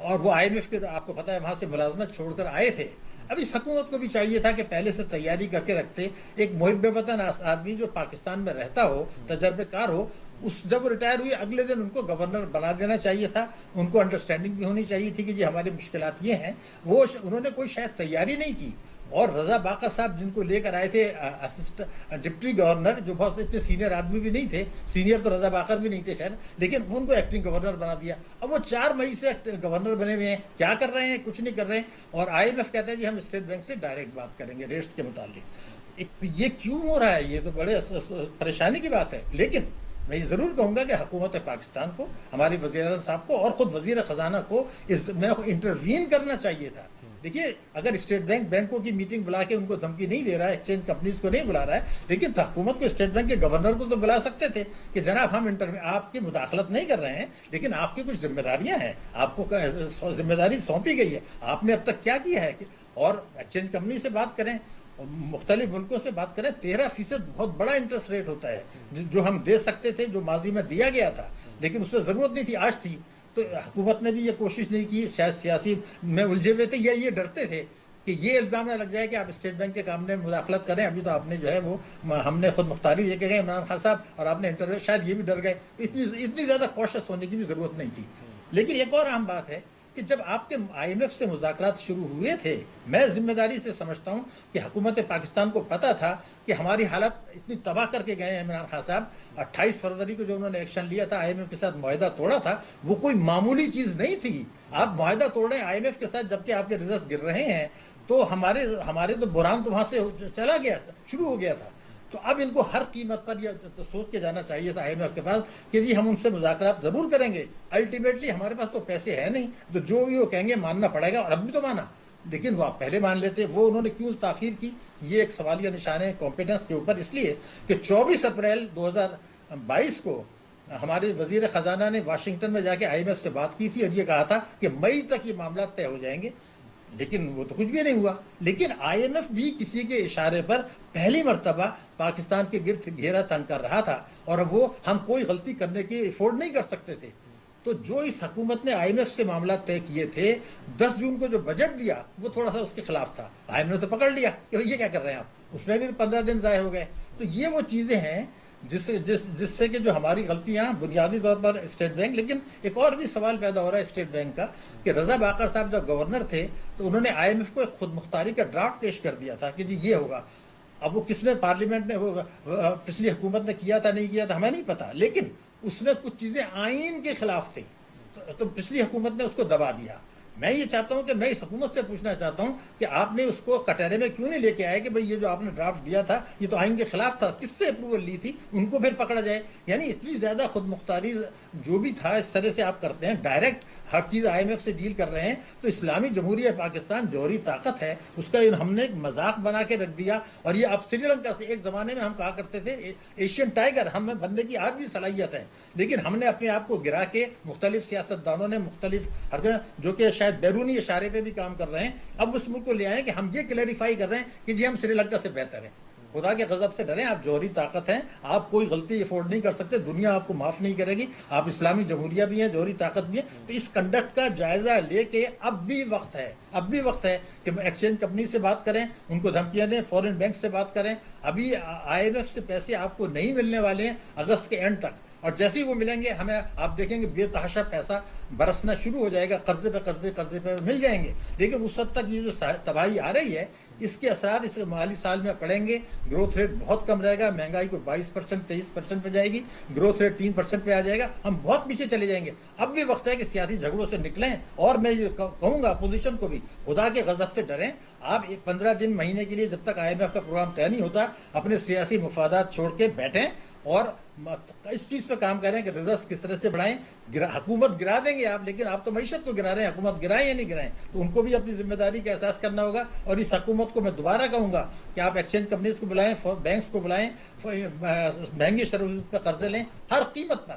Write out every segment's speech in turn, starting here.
اور وہ IMF کے آپ کو پتا ہے وہاں سے ملازمت چھوڑ کر آئے تھے. اب اس حکومت کو بھی چاہیے تھا کہ پہلے سے تیاری کر کے رکھتے. ایک محب وطن آدمی جو پاکستان میں رہتا ہو, تجربے کار ہو, جب وہ ریٹائر ہوئے اگلے دن ان کو گورنر بنا دینا چاہیے تھا. ان کو انڈرسٹینڈنگ بھی ہونی چاہیے تھی کہ جی ہماری مشکلات یہ ہیں. انہوں نے کوئی شاید تیاری نہیں کی. اور رضا باقر صاحب جن کو لے کر آئے تھے ڈپٹی گورنر, جو بہت اتنے سینئر آدمی بھی نہیں تھے, سینئر تو رضا باقر بھی نہیں تھے خیر, لیکن ان کو ایکٹنگ گورنر بنا دیا. اب وہ 4 مئی سے گورنر بنے ہوئے ہیں, کیا کر رہے ہیں؟ کچھ نہیں کر رہے ہیں. اور IMF کہتا ہے جی ہم اسٹیٹ بینک سے ڈائریکٹ بات کریں گے ریٹس کے متعلق. یہ کیوں ہو رہا ہے؟ یہ تو بڑے پریشانی کی بات ہے. لیکن میں یہ ضرور کہوں گا کہ حکومت پاکستان کو, ہماری وزیر اعظم صاحب کو اور خود وزیر خزانہ کو اس میں انٹروین کرنا چاہیے تھا. دیکھیے اگر اسٹیٹ بینک بینکوں کی میٹنگ بلا کے ان کو دھمکی نہیں دے رہا ہے, ایکسچینج کمپنیز کو نہیں بلا رہا ہے, لیکن حکومت کو اسٹیٹ بینک کے گورنر کو تو بلا سکتے تھے کہ جناب ہم آپ کی مداخلت نہیں کر رہے ہیں, لیکن آپ کی کچھ ذمہ داریاں ہیں, آپ کو ذمہ داری سونپی گئی ہے, آپ نے اب تک کیا کیا ہے. اور ایکسچینج کمپنی سے بات کریں, مختلف ملکوں سے بات کریں, 13% بہت بڑا انٹرسٹ ریٹ ہوتا ہے جو ہم دے سکتے تھے, جو ماضی میں دیا گیا تھا, لیکن اس میں ضرورت نہیں تھی, آج تھی. تو حکومت نے بھی یہ کوشش نہیں کی, شاید سیاسی میں الجھے ہوئے تھے یا یہ ڈرتے تھے کہ یہ الزام نہ لگ جائے کہ آپ اسٹیٹ بینک کے کام میں مداخلت کریں. ابھی تو آپ نے جو ہے وہ ہم نے خود مختاری لے کے گئے عمران خان صاحب, اور آپ نے انٹرویو, شاید یہ بھی ڈر گئے. اتنی زیادہ کوشش ہونے کی بھی ضرورت نہیں تھی. لیکن ایک اور اہم بات ہے کہ جب آپ کے IMF سے مذاکرات شروع ہوئے تھے, میں ذمہ داری سے سمجھتا ہوں کہ حکومت پاکستان کو پتا تھا کہ ہماری حالت اتنی تباہ کر کے گئے ہیں عمران خان صاحب. 28 فروری کو جو انہوں نے ایکشن لیا تھا, IMF کے ساتھ معاہدہ توڑا تھا, وہ کوئی معمولی چیز نہیں تھی. آپ معاہدہ توڑ رہے ہیں IMF کے ساتھ جبکہ آپ کے ریزلٹس گر رہے ہیں, تو ہمارے تو بحران تو وہاں سے چلا گیا, شروع ہو گیا تھا. تو اب ان کو ہر قیمت پر یہ سوچ کے جانا چاہیے تھا IMF کے پاس کہ جی ہم ان سے مذاکرات ضرور کریں گے, الٹیمیٹلی ہمارے پاس تو پیسے ہیں نہیں, تو جو بھی وہ کہیں گے ماننا پڑے گا. اور اب بھی تو مانا, لیکن وہ آپ پہلے مان لیتے. وہ انہوں نے کیوں تاخیر کی, یہ ایک سوالیہ نشان ہے کمپیٹنس کے اوپر. اس لیے کہ 24 اپریل 2022 کو ہمارے وزیر خزانہ نے واشنگٹن میں جا کے IMF سے بات کی تھی اور یہ کہا تھا کہ مئی تک یہ معاملات طے ہو جائیں گے, لیکن وہ تو کچھ بھی نہیں ہوا. لیکن IMF بھی کسی کے اشارے پر پہلی مرتبہ پاکستان کے گرد گھیرا تنگ کر رہا تھا, اور وہ ہم کوئی غلطی کرنے کی افورڈ نہیں کر سکتے تھے. تو جو اس حکومت نے IMF سے معاملات طے کیے تھے, 10 جون کو جو بجٹ دیا وہ تھوڑا سا اس کے خلاف تھا. IMF نے تو پکڑ لیا کہ یہ کیا کر رہے ہیں آپ, اس میں بھی 15 دن ضائع ہو گئے. تو یہ وہ چیزیں ہیں جس سے کہ جو ہماری غلطیاں بنیادی طور پر اسٹیٹ بینک. لیکن ایک اور بھی سوال پیدا ہو رہا ہے اسٹیٹ بینک کا کہ رضا باقر صاحب جب گورنر تھے تو انہوں نے IMF کو ایک خود مختاری کا ڈرافٹ پیش کر دیا تھا کہ جی یہ ہوگا. اب وہ کس نے, پارلیمنٹ نے, پچھلی حکومت نے کیا تھا نہیں کیا تھا ہمیں نہیں پتا, لیکن اس میں کچھ چیزیں آئین کے خلاف تھیں, تو پچھلی حکومت نے اس کو دبا دیا. میں یہ چاہتا ہوں کہ میں اس حکومت سے پوچھنا چاہتا ہوں کہ آپ نے اس کو کٹہرے میں کیوں نہیں لے کے آئے کہ بھئی یہ جو آپ نے ڈرافٹ دیا تھا یہ تو آئین کے خلاف تھا, کس سے اپروول لی تھی, ان کو پھر پکڑا جائے. یعنی اتنی زیادہ خود مختاری جو بھی تھا اس طرح سے آپ کرتے ہیں, ڈائریکٹ ہر چیز IMF سے ڈیل کر رہے ہیں. تو اسلامی جمہوریہ پاکستان جوہری طاقت ہے, اس کا ہم نے ایک مذاق بنا کے رکھ دیا. اور یہ اب سری لنکا سے, ایک زمانے میں ہم کہا کرتے تھے ایشین ٹائیگر, ہم میں بننے کی آج بھی صلاحیت ہے, لیکن ہم نے اپنے آپ کو گرا کے, مختلف سیاستدانوں نے مختلف جو کہ شاید بیرونی اشارے پہ بھی کام کر رہے ہیں, اب اس ملک کو لے آئے کہ ہم یہ کلیریفائی کر رہے ہیں کہ جی ہم سری لنکا سے بہتر ہیں. خدا کے غضب سے ڈریں, آپ جوہری طاقت ہیں, آپ کوئی غلطی افورڈ نہیں کر سکتے, دنیا آپ کو معاف نہیں کرے گی. آپ اسلامی جمہوریہ بھی ہیں, جوہری طاقت بھی ہے. تو اس کنڈکٹ کا جائزہ لے کے اب بھی وقت ہے کہ ایکسچینج کمپنی سے بات کریں, ان کو دھمکیاں دیں, فورن بینک سے بات کریں. ابھی IMF سے پیسے آپ کو نہیں ملنے والے ہیں اگست کے اینڈ تک, اور جیسے ہی وہ ملیں گے ہمیں آپ دیکھیں گے بے تحاشا پیسہ برسنا شروع ہو جائے گا, قرضے پہ مل جائیں گے. لیکن اس حد تک یہ جو تباہی آ رہی ہے, اس کے اثرات اس مالی سال میں پڑیں گے. گروتھ ریٹ بہت کم رہے گا, مہنگائی کو 22% 23% پہ جائے گی, گروتھ ریٹ 3% پہ آ جائے گا, ہم بہت پیچھے چلے جائیں گے. اب بھی وقت ہے کہ سیاسی جھگڑوں سے نکلیں, اور میں یہ کہوں گا اپوزیشن کو بھی, خدا کے غضب سے ڈریں. آپ 15 دن مہینے کے لیے جب تک IMF کا پروگرام طے نہیں ہوتا, اپنے سیاسی مفادات چھوڑ کے بیٹھیں اور اس چیز پہ کام کریں کہ ریزلٹس کس طرح سے بڑھائیں. حکومت گرا دیں گے آپ, لیکن آپ تو معیشت کو گرا رہے ہیں, حکومت گرائیں یا نہیں گرائیں, تو ان کو بھی اپنی ذمہ داری کا احساس کرنا ہوگا. اور اس حکومت کو میں دوبارہ کہوں گا کہ آپ ایکسچینج کمپنیز کو بلائیں, بینکس کو بلائیں, مہنگی شرح پہ قرضے لیں ہر قیمت پر,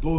2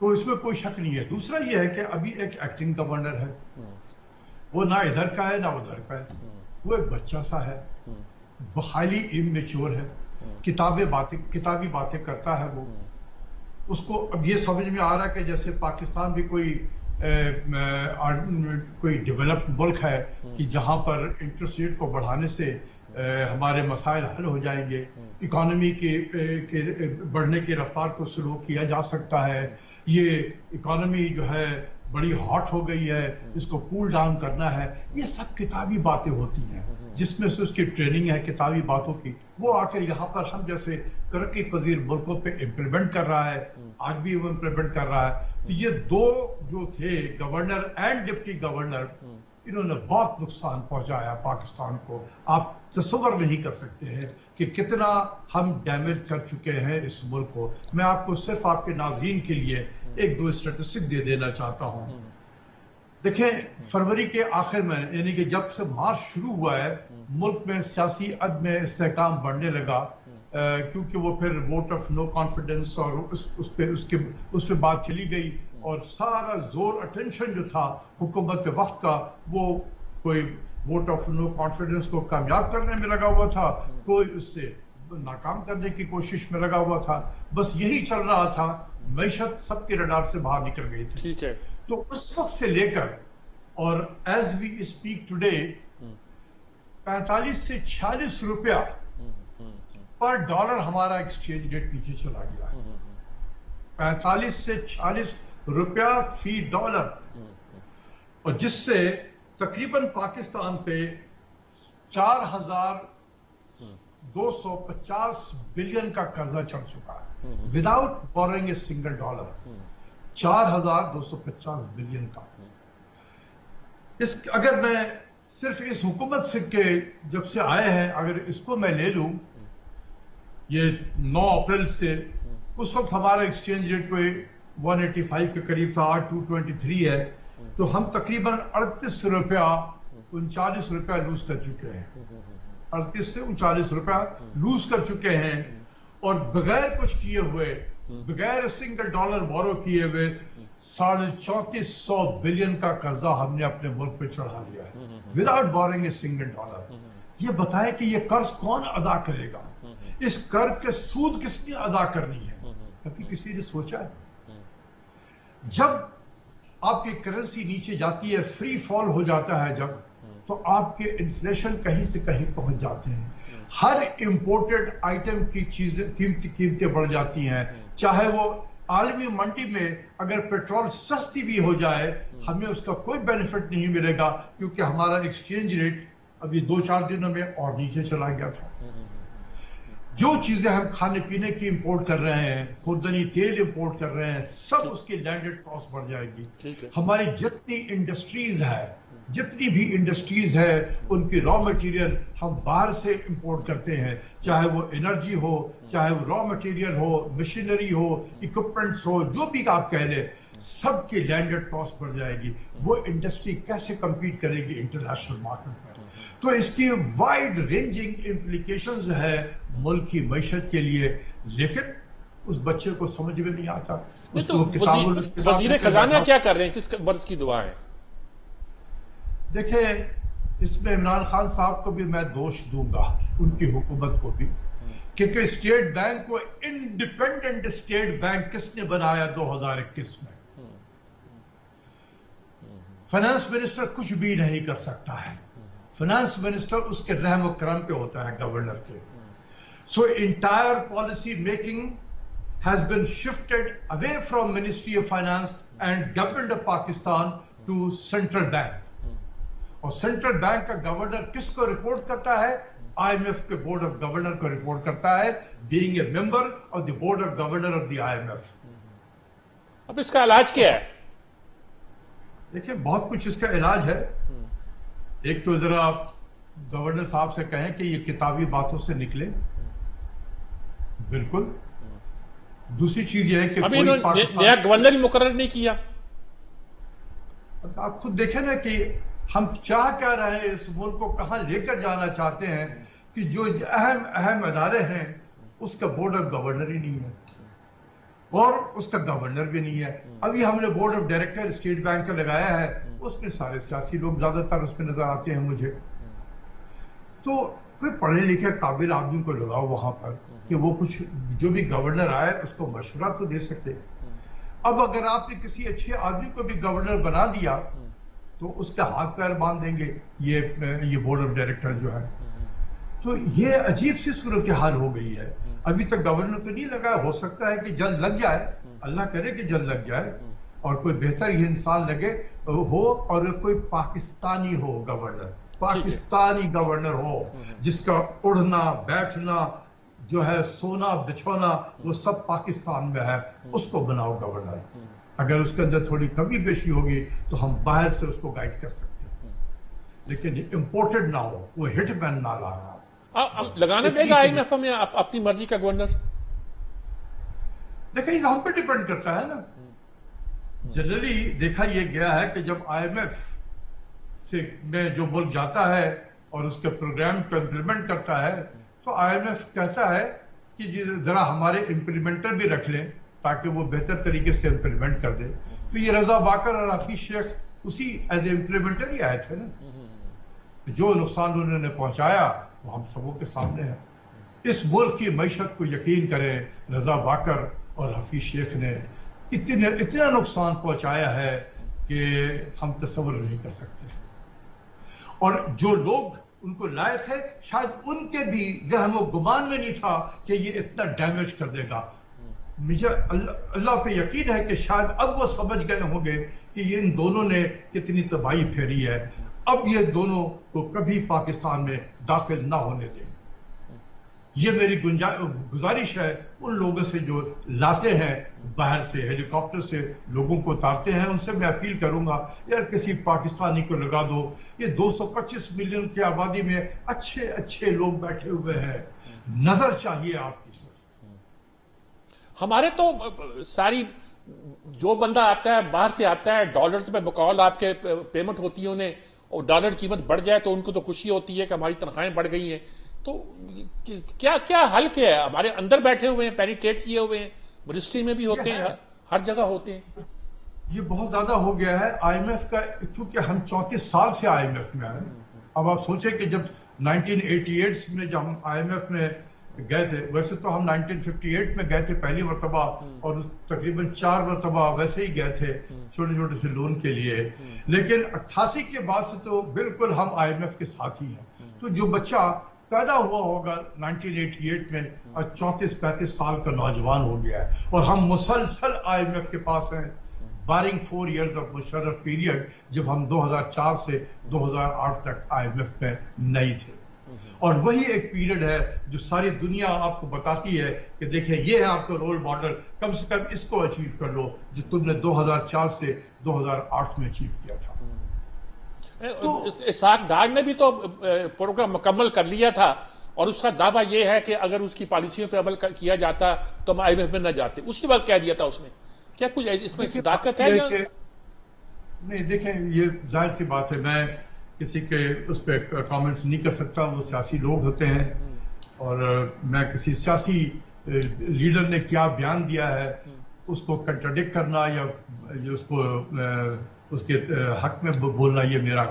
تو اس میں کوئی شک نہیں ہے. دوسرا یہ ہے کہ ابھی ایک ایکٹنگ گورنر ہے, وہ نہ ادھر کا ہے نہ ادھر کا ہے, وہ ایک بچہ سا ہے, ہائیلی اممیچور ہے, کتابی باتیں کرتا ہے. وہ اس کو اب یہ سمجھ میں آ رہا ہے کہ جیسے پاکستان بھی کوئی ڈیولپڈ ملک ہے کہ جہاں پر انٹرسٹ ریٹ کو بڑھانے سے ہمارے مسائل حل ہو جائیں گے, اکانومی کے بڑھنے کی رفتار کو سلو کیا جا سکتا ہے, یہ اکانومی جو ہے بڑی ہاٹ ہو گئی ہے, اس کو کول ڈاؤن کرنا ہے. یہ سب کتابی باتیں ہوتی ہیں جس میں سے اس کی ٹریننگ ہے کتابی باتوں کی. وہ آ کر یہاں پر ہم جیسے ترقی پذیر ملکوں پہ امپلیمنٹ کر رہا ہے, آج بھی وہ امپلیمنٹ کر رہا ہے. تو یہ دو جو تھے گورنر اینڈ ڈپٹی گورنر, انہوں نے بہت نقصان پہنچایا پاکستان کو. آپ تصور نہیں کر سکتے ہیں کہ کتنا ہم ڈیمیج کر چکے ہیں اس ملک کو. میں آپ کو صرف آپ کے ناظرین کے لیے ایک دو اسٹیٹسٹک دے دینا چاہتا ہوں. دیکھیں, فروری کے آخر میں یعنی کہ جب سے مارچ شروع ہوا ہے, ملک میں سیاسی عدم استحکام بڑھنے لگا, کیونکہ وہ پھر ووٹ آف نو کانفیڈنس اور اس پہ بات چلی گئی, اور سارا زور اٹینشن جو تھا حکومت وقت کا وہ کوئی ووٹ آف نو کانفیڈنس کو کامیاب کرنے میں لگا ہوا تھا, کوئی اس سے ناکام کرنے کی کوشش میں لگا ہوا تھا. بس یہی چل رہا تھا, معیشت سب کے رڈار سے باہر نکل گئی تھی. ٹھیک ہے. تو اس وقت سے لے کر اور ایز وی اسپیک ٹوڈے 45 سے 46 روپیہ پر ڈالر ہمارا ایکسچینج ریٹ پیچھے چلا گیا ہے. 45 سے 46 روپیہ فی ڈالر, اور جس سے تقریباً پاکستان پہ 4250 بلین کا قرضہ چڑھ چکا ہے without boring a single dollar. 4250 billion کا. اگر میں صرف اس حکومت سے کے جب سے آئے ہیں اگر اس کو میں لے لوں, یہ 9 اپریل سے, اس وقت ہمارا ایکسچینج ریٹ کوئی 185 کے قریب تھا, 223 ہے, تو ہم تقریباً 38 روپیہ 39 روپیہ لوز کر چکے ہیں. 38 سے 39 روپیہ لوز کر چکے ہیں, اور بغیر کچھ کیے ہوئے, بغیر سنگل ڈالر بورو کیے ہوئے 3450 بلین کا قرضہ ہم نے اپنے ملک پہ چڑھا لیا ہے without boring a single dollar. یہ بتائیں کہ یہ قرض کون ادا کرے گا, اس قرض کے سود کس نے ادا کرنی ہے, کبھی کسی نے سوچا ہے؟ جب آپ کی کرنسی نیچے جاتی ہے, فری فال ہو جاتا ہے جب, تو آپ کے انفلیشن کہیں سے کہیں پہنچ جاتے ہیں. ہر امپورٹڈ آئٹم کی چیزیں قیمتیں بڑھ جاتی ہیں, چاہے وہ عالمی منڈی میں اگر پیٹرول سستی بھی ہو جائے ہمیں اس کا کوئی بینیفٹ نہیں ملے گا, کیونکہ ہمارا ایکسچینج ریٹ ابھی 2-4 دنوں میں اور نیچے چلا گیا تھا. جو چیزیں ہم کھانے پینے کی امپورٹ کر رہے ہیں, خوردنی تیل امپورٹ کر رہے ہیں, سب اس کی لینڈڈ کاسٹ بڑھ جائے گی. ہماری جتنی بھی انڈسٹریز ہے ان کی را مٹیریل ہم باہر سے امپورٹ کرتے ہیں, چاہے وہ انرجی ہو, چاہے وہ را مٹیریل ہو, مشینری ہو, اکوپمنٹس ہو, جو بھی آپ کہہ لیں, سب کی لینڈڈ کاسٹ بڑھ جائے گی. وہ انڈسٹری کیسے کمپیٹ کرے گی انٹرنیشنل مارکیٹ میں؟ تو اس کی وائڈ رینجنگ امپلیکیشنز ہے ملک کی معیشت کے لیے, لیکن اس بچے کو سمجھ میں نہیں آتا. وزیر خزانہ کیا کر رہے ہیں, کس مرض کی دعا ہے؟ دیکھیں, اس میں عمران خان صاحب کو بھی میں دوش دوں گا, ان کی حکومت کو بھی, کیونکہ اسٹیٹ بینک کو انڈیپینڈنٹ اسٹیٹ بینک کس نے بنایا 2021 میں؟ فائنانس منسٹر کچھ بھی نہیں کر سکتا ہے. فائنانس منسٹر اس کے رحم و کرم پہ ہوتا ہے گورنر کے. So entire policy making has been shifted away from Ministry of Finance and Government of Pakistan to Central Bank. اور سینٹرل بینک کا گورنر کس کو رپورٹ کرتا ہے؟ IMF کے بورڈ آف گورنر کو رپورٹ کرتا ہے, being a member of the board of governor of the IMF. اب اس کا علاج کیا ہے؟ دیکھیں, بہت کچھ اس کا علاج ہے. ایک تو ذرا آپ گورنر صاحب سے کہیں کہ یہ کتابی باتوں سے نکلے, بالکل. دوسری چیز یہ ہے کہ ابھی نیا گورنر ہی مقرر نہیں کیا. آپ خود دیکھیں نا کہ ہم چاہ کیا رہے ہیں, اس ملک کو کہاں لے کر جانا چاہتے ہیں, کہ جو اہم ادارے ہیں اس کا بورڈ آف گورنر ہی نہیں ہے. اور اس کا گورنر بھی نہیں ہے. ابھی ہم نے board of director state bank کا لگایا ہے, اس میں سارے سیاسی لوگ زیادہ تر اس میں نظر آتے ہیں مجھے. تو کوئی پڑھے لکھے قابل آدمی کو لگاؤ وہاں پر کہ وہ کچھ جو بھی گورنر آئے اس کو مشورہ تو دے سکتے. اب اگر آپ نے کسی اچھے آدمی کو بھی گورنر بنا دیا تو اس کے ہاتھ پیر باندھ دیں گے یہ بورڈ آف ڈائریکٹر جو ہے. تو یہ عجیب سی صورتحال ہو گئی ہے. ابھی تک گورنر تو نہیں لگا, ہو سکتا ہے کہ جلد لگ جائے, اللہ کرے کہ جلد لگ جائے اور کوئی بہتر یہ انسان لگے ہو, اور کوئی پاکستانی ہو گورنر, پاکستانی گورنر ہو جس کا اڑنا بیٹھنا جو ہے سونا بچھونا وہ سب پاکستان میں ہے, اس کو بناؤ گورنر. اگر اس کے اندر تھوڑی کمی بیشی ہوگی تو ہم باہر سے اس کو گائیڈ کر سکتے ہیں, لیکن امپورٹڈ نہ ہو, وہ ہٹ مین نہ لانا. لگانا دے گا آئی ایم ایف میں اپنی مرضی کا گورنر؟ دیکھیں یہ ہم پہ ڈیپینڈ کرتا ہے نا. جنرلی دیکھا یہ گیا ہے کہ جب آئی ایم ایف سے میں جو ملک جاتا ہے اور اس کے پروگرام کو امپلیمنٹ کرتا ہے تو آئی ایم ایف کہتا ہے کہ ذرا ہمارے امپلیمنٹر بھی رکھ لیں تاکہ وہ بہتر طریقے سے امپلیمنٹ کر دے. تو یہ رضا باکر اور حفیظ شیخ اسی ایز اے امپلیمنٹر ہی آئے تھے نا. جو نقصان انہوں نے پہنچایا وہ ہم سبوں کے سامنے ہے. اس ملک کی معیشت کو یقین کریں, رضا باکر اور حفیظ شیخ نے اتنا نقصان پہنچایا ہے کہ ہم تصور نہیں کر سکتے. اور جو لوگ ان کو لائے تھے شاید ان کے بھی ذہن و گمان میں نہیں تھا کہ یہ اتنا ڈیمیج کر دے گا. مجھے اللہ پہ یقین ہے کہ شاید اب وہ سمجھ گئے ہوں گے کہ یہ ان دونوں نے کتنی تباہی پھیری ہے. اب یہ دونوں کو کبھی پاکستان میں داخل نہ ہونے دیں. یہ میری گزارش ہے ان لوگوں سے جو لاتے ہیں باہر سے, ہیلی کاپٹر سے لوگوں کو اتارتے ہیں, ان سے میں اپیل کروں گا یار کسی پاکستانی کو لگا دو. یہ 225 ملین کی آبادی میں اچھے اچھے لوگ بیٹھے ہوئے ہیں, نظر چاہیے آپ کی. ہمارے تو ساری جو بندہ آتا ہے باہر سے آتا ہے ڈالرز میں بقول آپ کے پیمنٹ ہوتی ہے انہیں, اور ڈالر قیمت بڑھ جائے تو ان کو تو خوشی ہوتی ہے کہ ہماری تنخواہیں بڑھ گئی ہیں. تو کیا حل کیا ہے؟ ہمارے اندر بیٹھے ہوئے ہیں, پینیٹریٹ کیے ہوئے ہیں, منسٹری میں بھی ہوتے ہیں, ہر جگہ ہوتے ہیں. یہ بہت زیادہ ہو گیا ہے آئی ایم ایف کا, چونکہ ہم 34 سال سے آئی ایم ایف میں آئے. اب آپ سوچیں کہ جب 1988 میں جب ہم آئی ایم ایف میں گئے تھے, ویسے تو ہم 1958 میں گئے تھے پہلی مرتبہ, اور تقریباً 4 مرتبہ ویسے ہی گئے تھے چھوٹے چھوٹے سے لون کے لیے. لیکن 88 کے بعد سے تو بالکل ہم آئی ایم ایف کے ساتھ ہی ہیں. تو جو بچہ پیدا ہوا ہوگا 1988 میں اور 34-35 سال کا نوجوان ہو گیا ہے, اور ہم مسلسل آئی ایم ایف کے پاس ہیں barring 4 years of Musharraf period, جب ہم 2004 سے 2008 تک آئی ایم ایف میں نہیں تھے. اور وہی ایک پیریڈ ہے جو ساری دنیا آپ کو بتاتی ہے کہ دیکھیں یہ ہے آپ کا رول ماڈل, کم سے کم اس کو اچیو کر لو جو تم نے 2004 سے 2008 میں اچیو کیا تھا. اسحاق ڈار نے بھی تو پروگرام مکمل کر لیا تھا, اور اس کا دعویٰ یہ ہے کہ اگر اس کی پالیسیوں پہ عمل کیا جاتا تو ہم آئی ایم ایف میں نہ جاتے. اسی وقت کہہ دیا تھا اس نے. کیا کچھ اس میں صداقت ہے؟ نہیں دیکھیں یہ ظاہر سی بات ہے, میں کسی کے اس پہ کامنٹس نہیں کر سکتا, وہ سیاسی لوگ ہوتے ہیں, اور میں کسی سیاسی لیڈر نے کیا بیان دیا ہے اس کو کنٹراڈکٹ کرنا یا اس کو اس کے حق میں بولنا یہ میرا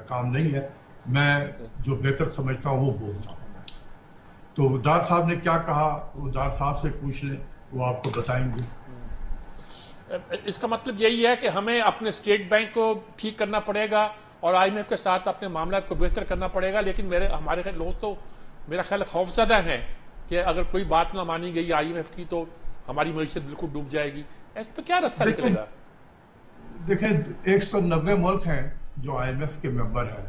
کام نہیں ہے. میں جو بہتر سمجھتا ہوں وہ بولتا ہوں. تو ڈار صاحب نے کیا کہا وہ ڈار صاحب سے پوچھ لیں, وہ آپ کو بتائیں گے. اس کا مطلب یہی ہے کہ ہمیں اپنے اسٹیٹ بینک کو ٹھیک کرنا پڑے گا اور آئی ایم ایف کے ساتھ اپنے معاملات کو بہتر کرنا پڑے گا. لیکن ہمارے لوگ تو میرا خیال خوفزدہ ہیں کہ اگر کوئی بات نہ مانی گئی آئی ایم ایف کی تو ہماری معیشت بالکل ڈوب جائے گی. اس پہ کیا راستہ نکلے گا؟ دیکھیں 190 ملک ہیں جو آئی ایم ایف کے ممبر ہیں.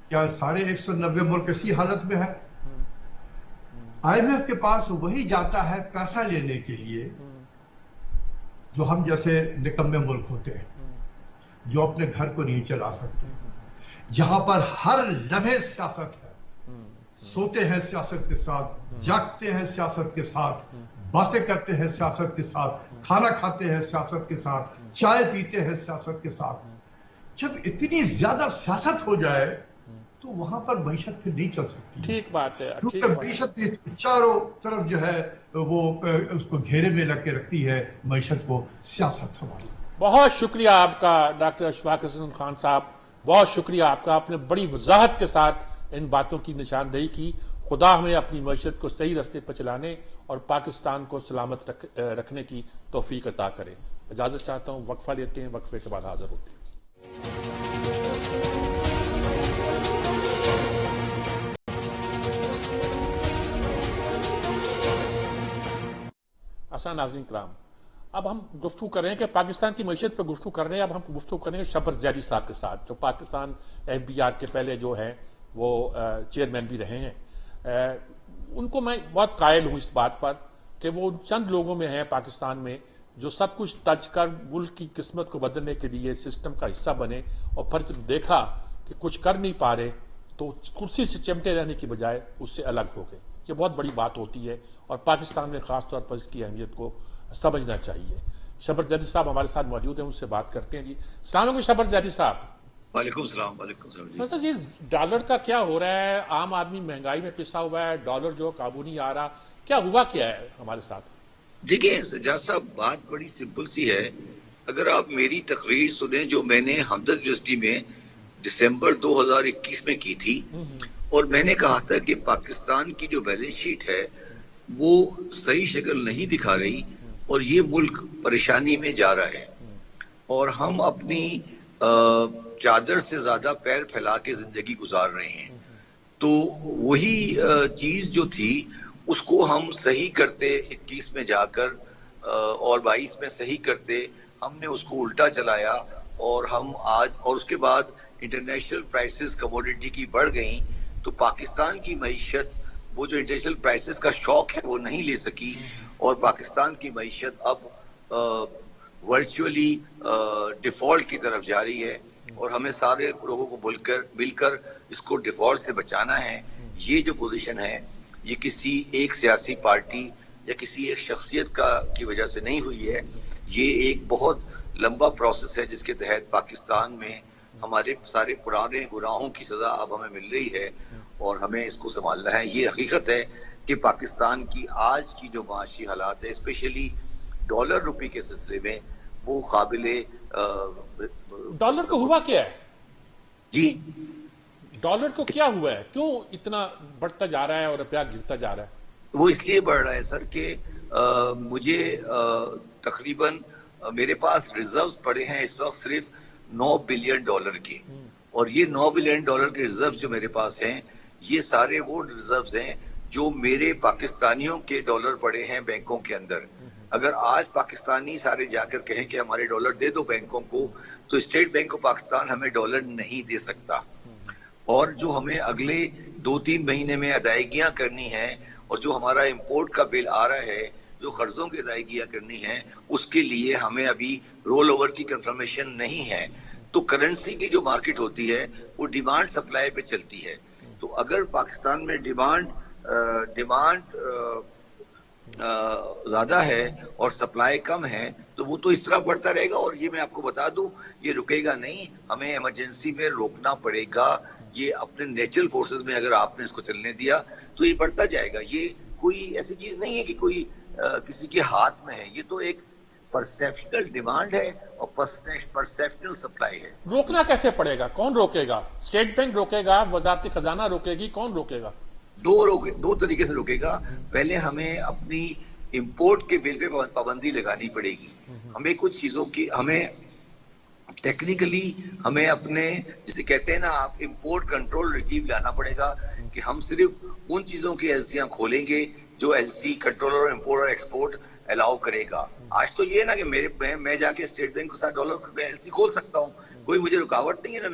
کیا سارے 190 ملک اسی حالت میں ہیں؟ آئی ایم ایف کے پاس وہی جاتا ہے پیسہ لینے کے لیے جو ہم جیسے نکمے ملک ہوتے ہیں, جو اپنے گھر کو نہیں چلا سکتے, جہاں پر ہر لمحے سیاست ہے. سوتے ہیں سیاست کے ساتھ, جاگتے ہیں سیاست کے ساتھ, باتیں کرتے ہیں سیاست کے ساتھ, کھانا کھاتے ہیں سیاست کے ساتھ, چائے پیتے ہیں سیاست کے ساتھ. جب اتنی زیادہ سیاست ہو جائے تو وہاں پر معیشت پھر نہیں چل سکتی. ٹھیک بات ہے. کیونکہ معیشت چاروں طرف جو ہے وہ اس کو گھیرے میں لگ کے رکھتی ہے معیشت کو سیاست ہماری. بہت شکریہ آپ کا ڈاکٹر اشفاق حسن خان صاحب, بہت شکریہ آپ کا. آپ نے بڑی وضاحت کے ساتھ ان باتوں کی نشاندہی کی. خدا ہمیں اپنی معیشت کو صحیح راستے پر چلانے اور پاکستان کو سلامت رکھنے کی توفیق عطا کرے. اجازت چاہتا ہوں, وقفہ لیتے ہیں, وقفے کے بعد حاضر ہوتے ہیں. آسان ناظرین کرام, اب ہم گفتگو کر رہے ہیں کہ پاکستان کی معیشت پہ گفتگو کر رہے ہیں. اب ہم گفتگو کریں گے شبر زیدی صاحب کے ساتھ, جو پاکستان FBR کے پہلے جو ہیں وہ چیئرمین بھی رہے ہیں. ان کو میں بہت قائل ہوں اس بات پر کہ وہ چند لوگوں میں ہیں پاکستان میں جو سب کچھ تج کر ملک کی قسمت کو بدلنے کے لیے سسٹم کا حصہ بنے, اور پھر جب دیکھا کہ کچھ کر نہیں پا رہے تو کرسی سے چمٹے رہنے کی بجائے اس سے الگ ہو گئے. یہ بہت بڑی بات ہوتی ہے اور پاکستان میں خاص طور پر اس کی اہمیت کو سمجھنا چاہیے. شبر زیدی صاحب ہمارے ساتھ موجود ہیں, ان سے بات کرتے ہیں. جی السلام علیکم شبر زیدی صاحب. وعلیکم السلام. وعلیکم السلام جی, ڈالر کا کیا ہو رہا ہے؟ عام آدمی مہنگائی میں پسا ہوا ہے, ڈالر جو قابو نہیں آ رہا, کیا ہوا کیا ہے ہمارے ساتھ؟ دیکھیں سجاد صاحب, بات بڑی سمپل سی ہے. اگر آپ میری تقریر سنیں جو میں نے ہمدرد یونیورسٹی میں دسمبر 2021 میں کی تھی, اور میں نے کہا تھا کہ پاکستان کی جو بیلنس شیٹ ہے وہ صحیح شکل نہیں دکھا رہی اور یہ ملک پریشانی میں جا رہا ہے, اور ہم اپنی چادر سے زیادہ پیر پھیلا کے زندگی گزار رہے ہیں. تو وہی چیز جو تھی اس کو ہم صحیح کرتے 21 میں جا کر اور 22 میں صحیح کرتے, ہم نے اس کو الٹا چلایا, اور ہم آج, اور اس کے بعد انٹرنیشنل پرائسز کموڈیٹی کی بڑھ گئیں, تو پاکستان کی معیشت وہ جو انٹرنیشنل پرائسز کا شوق ہے وہ نہیں لے سکی, اور پاکستان کی معیشت اب ورچولی ڈیفالٹ کی طرف جا رہی ہے, اور ہمیں سارے لوگوں کو مل کر اس کو ڈیفالٹ سے بچانا ہے. یہ جو پوزیشن ہے یہ کسی ایک سیاسی پارٹی یا کسی ایک شخصیت کی وجہ سے نہیں ہوئی ہے. یہ ایک بہت لمبا پروسیس ہے جس کے تحت پاکستان میں ہمارے سارے پرانے گناہوں کی سزا اب ہمیں مل رہی ہے, اور ہمیں اس کو سنبھالنا ہے. یہ حقیقت ہے کہ پاکستان کی آج کی جو معاشی حالات ہے, اسپیشلی ڈالر روپی کے سلسلے میں, وہ قابل ڈالر کو ہوا کیا ہے؟ جی, ڈالر کو کیا ہوا ہے, کیوں اتنا بڑھتا جا رہا ہے اور روپیہ گرتا جا رہا ہے؟ وہ اس لیے بڑھ رہا ہے سر کہ مجھے تقریباً میرے پاس ریزروز پڑے ہیں اس وقت صرف $9 بلین کے, اور یہ $9 بلین کے ریزروز جو میرے پاس ہیں یہ سارے وہ ریزروز ہیں جو میرے پاکستانیوں کے ڈالر پڑے ہیں بینکوں کے اندر. اگر آج پاکستانی سارے جا کر کہیں کہ ہمارے ڈالر دے دو بینکوں کو, تو اسٹیٹ بینک آف پاکستان ہمیں ڈالر نہیں دے سکتا, اور جو ہمیں اگلے 2-3 مہینے میں ادائیگیاں کرنی ہیں, اور جو ہمارا امپورٹ کا بل آ رہا ہے, جو قرضوں کی ادائیگیاں کرنی ہیں, اس کے لیے ہمیں ابھی رول اوور کی کنفرمیشن نہیں ہے. تو کرنسی کی جو مارکیٹ ہوتی ہے وہ ڈیمانڈ سپلائی پہ چلتی ہے. تو اگر پاکستان میں ڈیمانڈ زیادہ ہے اور سپلائی کم ہے تو وہ تو اس طرح بڑھتا رہے گا, اور یہ میں آپ کو بتا دوں یہ رکے گا نہیں, ہمیں ایمرجنسی میں روکنا پڑے گا. یہ اپنے نیچرل فورسز میں اگر آپ نے اس کو چلنے دیا تو یہ بڑھتا جائے گا. یہ کوئی ایسی چیز نہیں ہے کہ کوئی کسی کے ہاتھ میں ہے, یہ تو ایک پرسیپشنل ڈیمانڈ ہے اور پرسیپشنل سپلائی ہے. روکنا کیسے پڑے گا؟ کون روکے گا؟ اسٹیٹ بینک روکے گا, وزارت خزانہ روکے گی, کون روکے گا؟ دو طریقے سے روکے گا. پہلے ہمیں اپنی امپورٹ کے بل پہ پابندی لگانی پڑے گی. ہمیں کچھ چیزوں کی ٹیکنیکلی ہمیں اپنے جسے کہتے ہیں نا آپ امپورٹ کنٹرول رجیم لانا پڑے گا, کہ ہم صرف ان چیزوں کی ایلسیاں کھولیں گے جو ایل سی کنٹرولر امپورٹ اور ایکسپورٹ الاؤ کرے گا. آج تو یہ نا کہ میں جا کے اسٹیٹ بینک کے ساتھ ڈالر پہ ایل سی کھول سکتا ہوں, کوئی مجھے رکاوٹ نہیں ہے نا.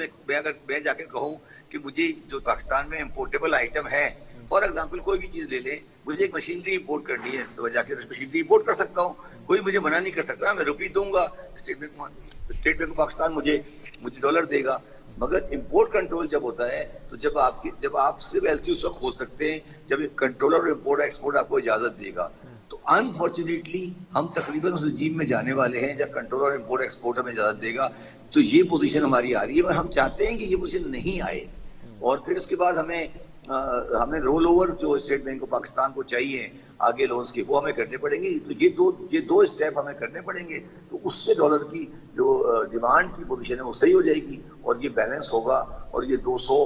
میں جا کے کہوں کہ مجھے جو پاکستان میں امپورٹیبل آئٹم ہے, فار ایگزامپل کوئی بھی چیز لے لیں, مجھے ایک مشینری امپورٹ کرنی ہے تو میں جا کے مشینری امپورٹ کر سکتا ہوں, کوئی مجھے منع نہیں کر سکتا. میں روپی دوں گا, اسٹیٹ بینک آف پاکستان مجھے ڈالر دے گا. مگر امپورٹ کنٹرول جب ہوتا ہے تو جب آپ صرف ایل سی اس وقت کھول سکتے ہیں جب کنٹرولر امپورٹ ایکسپورٹ آپ کو اجازت دے گا. تو انفارچونیٹلی ہم تقریباً اس رجیم میں جانے والے ہیں جب کنٹرولر امپورٹ ایکسپورٹ ہمیں اجازت دے گا. تو یہ پوزیشن ہماری آ رہی ہے, اور ہم چاہتے ہیں کہ یہ پوزیشن نہیں آئے. اور پھر اس کے بعد ہمیں رول اوور جو اسٹیٹ بینک آف پاکستان کو چاہیے آگے لونز کے، وہ ہمیں کرنے پڑیں گے. تو یہ دو اسٹیپ ہمیں کرنے پڑیں گے، تو اس سے ڈالر کی جو ڈیمانڈ کی پوزیشن ہے وہ صحیح ہو جائے گی اور یہ بیلنس ہوگا، اور یہ 200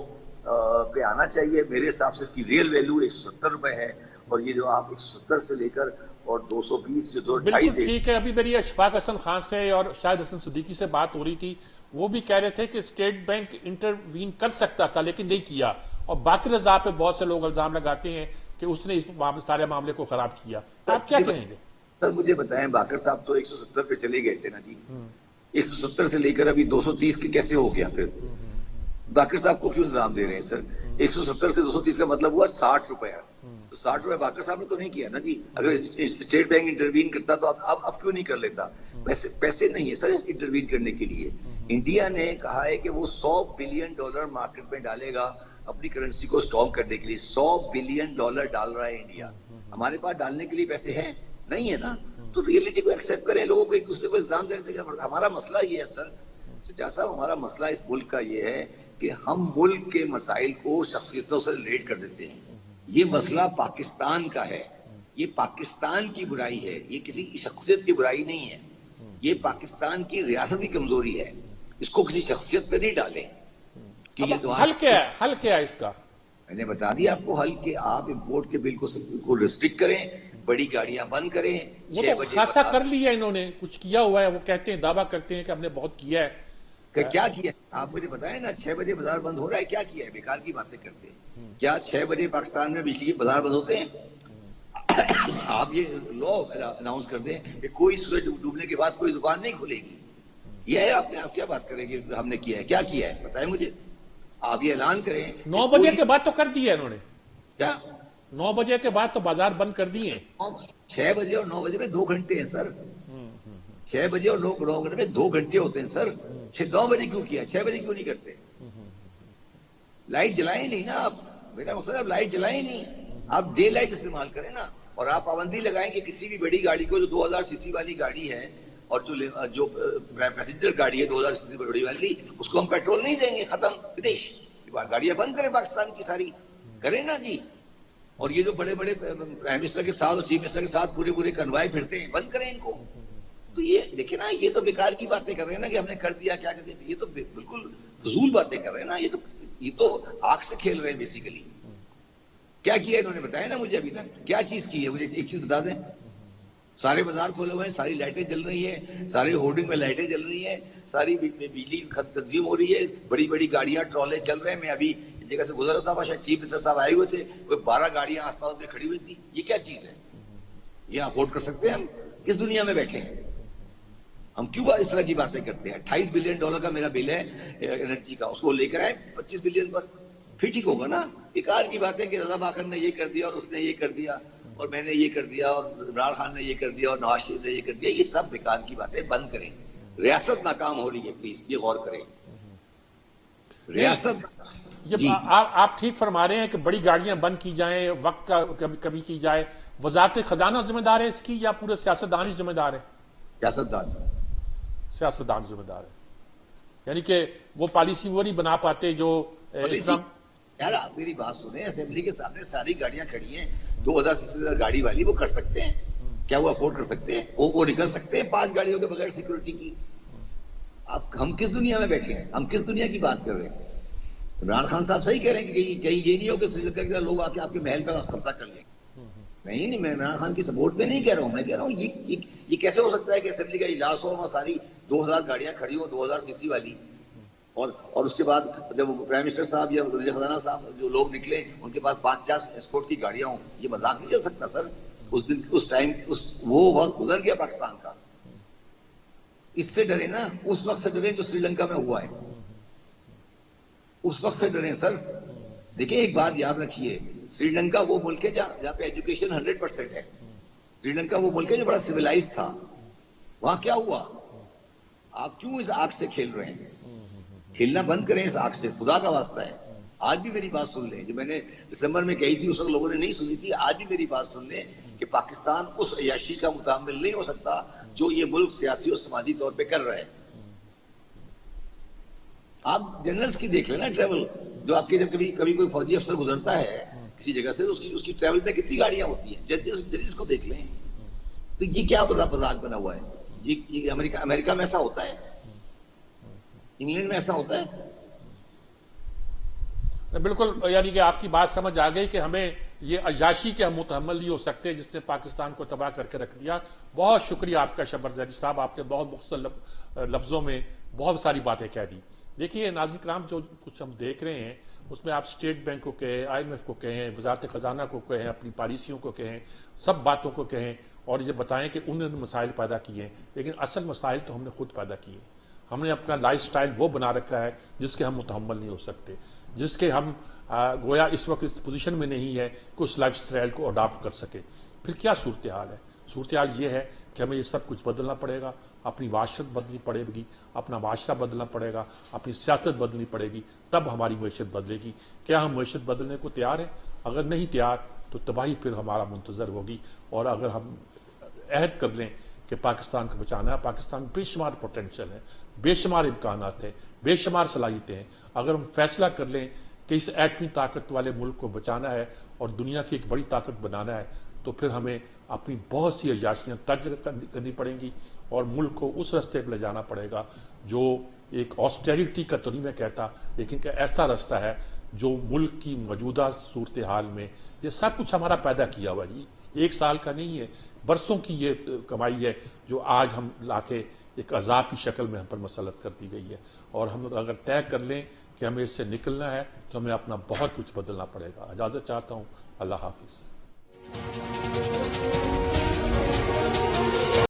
پہ آنا چاہیے. میرے حساب سے اس کی ریئل ویلیو 170 روپے ہے، اور یہ جو آپ 170 سے لے کر اور 220 سے 228 بالکل ٹھیک ہے. ابھی میری اشفاق حسن خان سے اور شاہد حسن صدیقی سے بات ہو رہی تھی، وہ بھی کہہ رہے تھے کہ اسٹیٹ بینک انٹروین کر سکتا تھا لیکن نہیں کیا، اور باقر رضا پہ بہت سے لوگ الزام لگاتے ہیں کہ اس نے اس سارے معاملے کو خراب کیا. آپ کیا کہیں گے؟ سر مجھے بتائیں، باقر صاحب تو 170 پہ چلے گئے تھے نا جی، 170 سے لے کر ابھی 230 کے کیسے ہو گیا؟ پھر باقر صاحب کو کیوں الزام دے رہے ہیں سر؟ 170 سے 230 کا مطلب ہوا 60 روپے. تو 60 روپے باقر صاحب نے تو نہیں کیا نا جی. اگر اسٹیٹ بینک انٹروین کرتا تو اب کیوں نہیں کر لیتا؟ پیسے نہیں ہے سر انٹروین کرنے کے لیے. انڈیا نے کہا ہے کہ وہ $100 بلین مارکیٹ میں ڈالے گا اپنی کرنسی کو اسٹرانگ کرنے کے لیے. $100 بلین ڈال رہا ہے انڈیا. ہمارے پاس ڈالنے کے لیے پیسے ہیں نہیں ہے نا. تو ریئلٹی کو ایکسپٹ کریں. لوگوں کو ایک دوسرے کو الزام دینے سے ہمارا مسئلہ یہ ہے سر سجاد صاحب، ہمارا مسئلہ اس ملک کا یہ ہے کہ ہم ملک کے مسائل کو شخصیتوں سے ریلیٹ کر دیتے ہیں. یہ مسئلہ پاکستان کا ہے، یہ پاکستان کی برائی ہے، یہ کسی کی شخصیت کی برائی نہیں ہے. یہ پاکستان کی ریاستی کمزوری ہے، اس کو کسی شخصیت پہ نہیں ڈالیں. کہ یہ حل کیا ہے اس کا؟ میں نے بتا دیا آپ کو حل، کہ آپ امپورٹ کے بل کو ریسٹرکٹ کریں، بڑی گاڑیاں بند کریں. وہ تو خاصا کر لیا انہوں نے، کچھ کیا ہوا ہے. وہ کہتے ہیں، دعویٰ کرتے ہیں کہ ہم نے بہت کیا ہے. کیا کیا ہے آپ مجھے بتائیں نا. 6 بجے بازار بند ہو رہا ہے، کیا کیا ہے؟ بیکار کی باتیں کرتے ہیں. کیا 6 بجے پاکستان میں بجلی کے بازار بند ہوتے ہیں؟ آپ یہ لا اناؤنس کر دیں کہ کوئی سورج ڈوبنے کے بعد کوئی دکان نہیں کھلے گی. یہ ہے آپ کیا بات کریں گے ہم نے کیا ہے؟ کیا کیا ہے بتائیں مجھے. آپ یہ اعلان کریں. 9 بجے کے بعد تو کر دیا انہوں نے. کیا 9 بجے کے بعد تو بازار بند کر دیے. 6 بجے اور 9 بجے میں 2 گھنٹے ہیں سر. 6 بجے اور 9 گھنٹے میں 2 گھنٹے ہوتے ہیں سر. 9 بجے کیوں کیا؟ 6 بجے کیوں نہیں کرتے؟ لائٹ جلائیں نہیں نا آپ. میرا مقصد آپ لائٹ جلائیں نہیں، آپ ڈے لائٹ استعمال کریں نا. اور آپ پابندی لگائیں کہ کسی بھی بڑی گاڑی کو، جو 2000 سی سی والی گاڑی ہے اور جو پیسنجر گاڑی ہے 2000 سی سی بڑی والی، اس کو ہم پیٹرول نہیں دیں گے. ختم. ودیش گاڑیاں بند کریں پاکستان کی ساری، کریں نا جی. اور یہ جو بڑے بڑے پرائم منسٹر کے ساتھ اور چیف منسٹر کے ساتھ پورے کنوائے پھرتے ہیں، بند کریں ان کو. تو یہ دیکھیں نا، یہ تو بیکار کی باتیں کر رہے ہیں نا کہ ہم نے کر دیا کیا کہتے ہیں. یہ تو بالکل فضول باتیں کر رہے ہیں نا. یہ تو آگ سے کھیل رہے ہیں بیسیکلی. کیا کیا انہوں نے بتایا نا مجھے ابھی تک. کیا چیز کی ہے مجھے ایک چیز بتا دیں. سارے بازار کھولے ہوئے ہیں، ساری لائٹیں جل رہی ہیں، سارے ہورڈنگ میں لائٹیں جل رہی ہیں، ساری بجلی کنزیوم ہو رہی ہے، بڑی بڑی گاڑیاں ٹرولے چل رہے ہیں. میں ابھی اس جگہ سے گزر رہا تھا، شاید چیف منسٹر صاحب آئے ہوئے تھے، کوئی 12 گاڑیاں آس پاس میں کھڑی ہوئی تھی. یہ کیا چیز ہے؟ یہ افورڈ کر سکتے ہیں ہم؟ کس دنیا میں بیٹھے ہیں ہم؟ کیوں اس طرح کی باتیں کرتے ہیں؟ $28 بلین کا میرا بل ہے انرجی کا، اس کو لے کر آئے 25 بلین پر، پھر ٹھیک ہوگا نا. بیکار کی باتیں کہ رضا باقر نے یہ کر دیا اور اس نے یہ کر دیا اور میں نے یہ کر دیا اور عمران خان نے یہ کر دیا اور نواز شریف نے یہ کر دیا. یہ سب بیکار کی باتیں بند کریں. ریاست ناکام ہو رہی ہے، پلیز یہ غور کریں. ریاست جی آپ ٹھیک فرما رہے ہیں کہ بڑی گاڑیاں بند کی جائیں، وقت کا کمی کی جائے. وزارت خزانہ ذمہ دار ہے اس کی یا پورے سیاستدان ہی ذمہ دار ہے؟ سیاستدان ذمہ دار ہے. یعنی کہ وہ پالیسی وہ نہیں بنا پاتے جو یار. آپ میری بات سنیں، اسمبلی کے سامنے ساری گاڑیاں کھڑی ہیں، 2000 سی سی گاڑی والی، وہ کر سکتے ہیں کیا؟ وہ افورڈ کر سکتے ہیں؟ وہ نکل سکتے ہیں 5 گاڑیوں کے بغیر سیکورٹی کی؟ ہم کس دنیا میں بیٹھے ہیں؟ ہم کس دنیا کی بات کر رہے ہیں؟ عمران خان صاحب صحیح کہہ رہے ہیں کہ کہیں یہ نہیں ہو کہ سری لنکا کے لوگ آ کے آپ کے محل پہ قبضہ کر لیں. نہیں، میں عمران خان کی سپورٹ پہ نہیں کہہ رہا ہوں. میں کہہ رہا ہوں یہ کیسے ہو سکتا ہے کہ اسمبلی کا اجلاس ہو، وہاں ساری 2000 گاڑیاں کھڑی ہوں، 2000 سی سی والی، اور اس کے بعد جب پرائم منسٹر صاحب یا وزیر خزانہ صاحب جو لوگ نکلے ان کے پاس 5-4 ایسکورٹ کی گاڑیاں ہوں. یہ مذاق نہیں چل سکتا سر. اس ٹائم وہ وقت گزر گیا پاکستان کا. اس سے ڈرے نا، اس وقت سے ڈرے جو سری لنکا میں ہوا ہے، اس وقت سے ڈرے سر. دیکھیں ایک بات یاد رکھیے، سری لنکا وہ ملک ہے جہاں پہ ایجوکیشن 100% ہے. سری لنکا وہ ملک ہے جو بڑا سویلائز تھا. وہاں کیا ہوا؟ آپ کیوں اس آگ سے کھیل رہے ہیں؟ کھیلنا بند کریں اس آگ سے، خدا کا واسطہ ہے. آج بھی میری بات سن لیں، جو میں نے دسمبر میں کہی تھی اس وقت لوگوں نے نہیں سنی تھی. آج بھی میری بات سن لیں کہ پاکستان اس عیاشی کا متحمل نہیں ہو سکتا جو یہ ملک سیاسی اور سماجی طور پہ کر رہا ہے. آپ جنرلز کی دیکھ لیں نا ٹریول. جو آپ کے جب کبھی کوئی فوجی افسر گزرتا ہے کسی جگہ سے اس کی ٹریول میں کتنی گاڑیاں ہوتی ہیں، ججز کو دیکھ لیں. تو یہ کیا مذاق بنا ہوا ہے؟ یہ امریکہ میں ایسا ہوتا ہے؟ انگلینڈ میں ایسا ہوتا ہے؟ بالکل، یعنی کہ آپ کی بات سمجھ آ گئی کہ ہمیں یہ عیاشی کے ہم متحمل نہیں ہو سکتے جس نے پاکستان کو تباہ کر کے رکھ دیا. بہت شکریہ آپ کا شبر زیدی صاحب، آپ نے بہت مختصر لفظوں میں بہت ساری باتیں کہہ دی. دیکھیے ناظرین کرام، جو کچھ ہم دیکھ رہے ہیں اس میں آپ اسٹیٹ بینک کو کہیں، آئی ایم ایف کو کہیں، وزارت خزانہ کو کہیں، اپنی پالیسیوں کو کہیں، سب باتوں کو کہیں اور یہ بتائیں کہ انہوں نے مسائل پیدا کیے ہیں، لیکن اصل مسائل تو ہم نے خود پیدا کیے. ہم نے اپنا لائف سٹائل وہ بنا رکھا ہے جس کے ہم متحمل نہیں ہو سکتے، جس کے ہم گویا اس وقت اس پوزیشن میں نہیں ہے کہ اس لائف سٹائل کو اڈاپٹ کر سکے. پھر کیا صورتحال ہے؟ صورتحال یہ ہے کہ ہمیں یہ سب کچھ بدلنا پڑے گا، اپنی معاشرت بدلنی پڑے گی، اپنا معاشرہ بدلنا پڑے گا، اپنی سیاست بدلنی پڑے گی، تب ہماری معیشت بدلے گی. کیا ہم معیشت بدلنے کو تیار ہیں؟ اگر نہیں تیار تو تباہی پھر ہمارا منتظر ہوگی. اور اگر ہم عہد کر لیں کہ پاکستان کو بچانا ہے، پاکستان میں بے شمار پوٹینشیل ہے، بے شمار امکانات ہیں، بے شمار صلاحیتیں ہیں، اگر ہم فیصلہ کر لیں کہ اس ایٹمی طاقت والے ملک کو بچانا ہے اور دنیا کی ایک بڑی طاقت بنانا ہے، تو پھر ہمیں اپنی بہت سی عیاشیاں ترک کرنی پڑیں گی اور ملک کو اس رستے پہ لے جانا پڑے گا جو ایک آسٹیریٹی کا تو نہیں میں کہتا، لیکن کہ ایسا رستہ ہے جو ملک کی موجودہ صورتحال میں یہ سب کچھ ہمارا پیدا کیا ہوا جی، ایک سال کا نہیں ہے، برسوں کی یہ کمائی ہے جو آج ہم لا کے ایک عذاب کی شکل میں ہم پر مسلط کر دی گئی ہے. اور ہم اگر طے کر لیں کہ ہمیں اس سے نکلنا ہے تو ہمیں اپنا بہت کچھ بدلنا پڑے گا. اجازت چاہتا ہوں. اللہ حافظ.